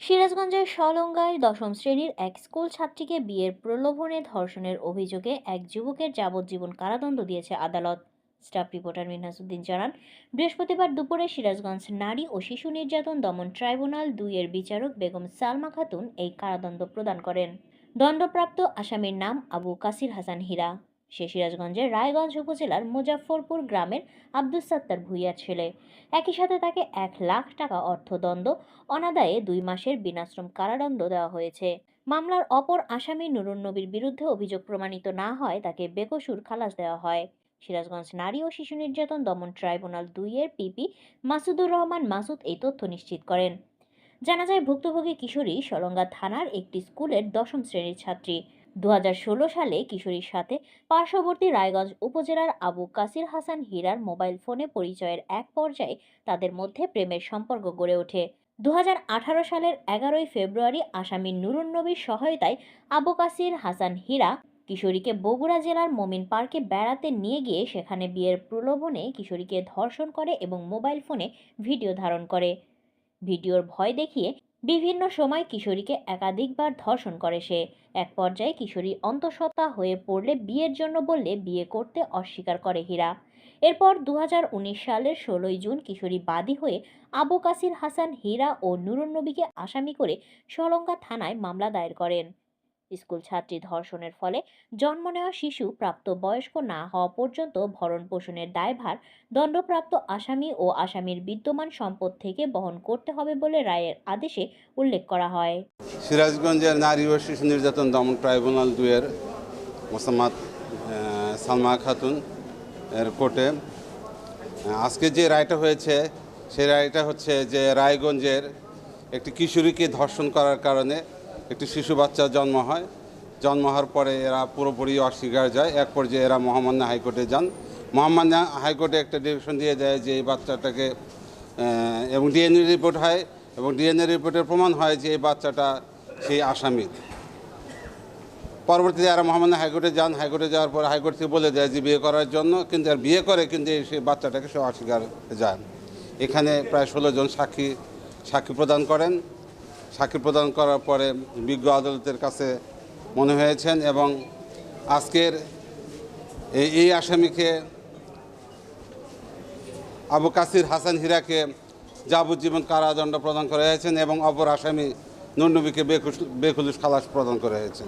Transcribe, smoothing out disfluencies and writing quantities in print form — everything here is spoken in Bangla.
সিরাজগঞ্জের সলঙ্গায় দশম শ্রেণীর এক স্কুল ছাত্রীকে বিয়ের প্রলোভনে ধর্ষণের অভিযোগে এক যুবকের যাবজ্জীবন কারাদণ্ড দিয়েছে আদালত। স্টাফ রিপোর্টার মিনহাসউদ্দিন জানান, বৃহস্পতিবার দুপুরে সিরাজগঞ্জ নারী ও শিশু নির্যাতন দমন ট্রাইব্যুনাল ২ এর বিচারক বেগম সালমা খাতুন এই কারাদণ্ড প্রদান করেন। দণ্ডপ্রাপ্ত আসামির নাম আবু কাসির হাসান হীরা। সে সিরাজগঞ্জের রায়গঞ্জ উপজেলার মুজাফফরপুর গ্রামের আব্দুস সাত্তার ভূঁইয়ার ছেলে। একই সাথে তাকে ১ লাখ টাকা অর্থদণ্ড, অনাদায়ে ২ মাসের বিনাশ্রম কারাদণ্ড দেওয়া হয়েছে। মামলার অপর আসামি নুরুন নবীর বিরুদ্ধে অভিযোগ প্রমাণিত না হয় তাকে বেকসুর খালাস দেওয়া হয়। সিরাজগঞ্জ নারী ও শিশু নির্যাতন দমন ট্রাইব্যুনাল ২ এর পিপি মাসুদুর রহমান মাসুদ এই তথ্য নিশ্চিত করেন। জানা যায়, ভুক্তভোগী কিশোরী সলঙ্গা থানার একটি স্কুলের দশম শ্রেণীর ছাত্রী। ২০১৬ সালে কিশোরীর সাথে পার্শ্ববর্তী রায়গঞ্জ উপজেলার আবু কাসির হাসান হীরার মোবাইল ফোনে পরিচয়ের এক পর্যায়ে তাদের মধ্যে প্রেমের সম্পর্ক গড়ে ওঠে। ২০১৮ সালের ১১ই ফেব্রুয়ারি আসামি নুরুন নবীর সহায়তায় আবু কাসির হাসান হীরা কিশোরীকে বগুড়া জেলার মমিন পার্কে বেড়াতে নিয়ে গিয়ে সেখানে বিয়ের প্রলোভনে কিশোরীকে ধর্ষণ করে এবং মোবাইল ফোনে ভিডিও ধারণ করে। ভিডিওর ভয় দেখিয়ে বিভিন্ন সময় কিশোরীকে একাধিকবার ধর্ষণ করে সে। এক পর্যায়ে কিশোরী অন্তঃসত্ত্বা হয়ে পড়লে বিয়ের জন্য বললে বিয়ে করতে অস্বীকার করে হীরা। এরপর ২০১৯ সালের ১৬ই জুন কিশোরী বাদী হয়ে আবু কাসির হাসান হীরা ও নুরুন নবীকে আসামি করে সলঙ্গা থানায় মামলা দায়ের করেন। স্কুল ছাত্রী ধর্ষণের ফলে জন্ম নেওয়া শিশু প্রাপ্তবয়স্ক না হওয়া পর্যন্ত ভরণ পোষণের দায়ভার দণ্ডপ্রাপ্ত আসামি ও আসামির বিদ্যমান সম্পদ থেকে বহন করতে হবে বলে রায়ের আদেশে উল্লেখ করা হয়। সিরাজগঞ্জের নারী ও শিশু নির্যাতন দমন ট্রাইব্যুনাল ২ এর মোসাম্মদ সালমা খাতুন এর কোর্টে আজকে যে রায়টা হয়েছে সেই রায়টা হচ্ছে যে রায়গঞ্জের একটি কিশোরীকে ধর্ষণ করার কারণে একটি শিশু বাচ্চার জন্ম হয়। জন্ম হওয়ার পরে এরা পুরোপুরি অস্বীকার যায়। এক পর্যায়ে এরা মহামান্য হাইকোর্টে যান। মহামান্য হাইকোর্টে একটা ডিরেকশন দিয়ে দেয় যে এই বাচ্চাটাকে এবং ডিএনএ রিপোর্ট হয় এবং ডিএনএ রিপোর্টের প্রমাণ হয় যে এই বাচ্চাটা সেই আসামি। পরবর্তীতে এরা মহামান্য হাইকোর্টে যান। হাইকোর্টে যাওয়ার পর হাইকোর্ট থেকে বলে দেয় যে বিয়ে করার জন্য, কিন্তু আর বিয়ে করে কিন্তু সেই বাচ্চাটাকে সে অস্বীকার যান। এখানে প্রায় ১৬ জন সাক্ষী প্রদান করেন। সাক্ষী প্রদান করার পরে বিজ্ঞ আদালতের কাছে মনে হয়েছেন এবং আজকের এই আসামিকে আবু কাসির হাসান হীরাকে যাবজ্জীবন কারাদণ্ড প্রদান করা হয়েছেন এবং অপর আসামি নুরুন নবীকে বেখুলুস খালাস প্রদান করা হয়েছে।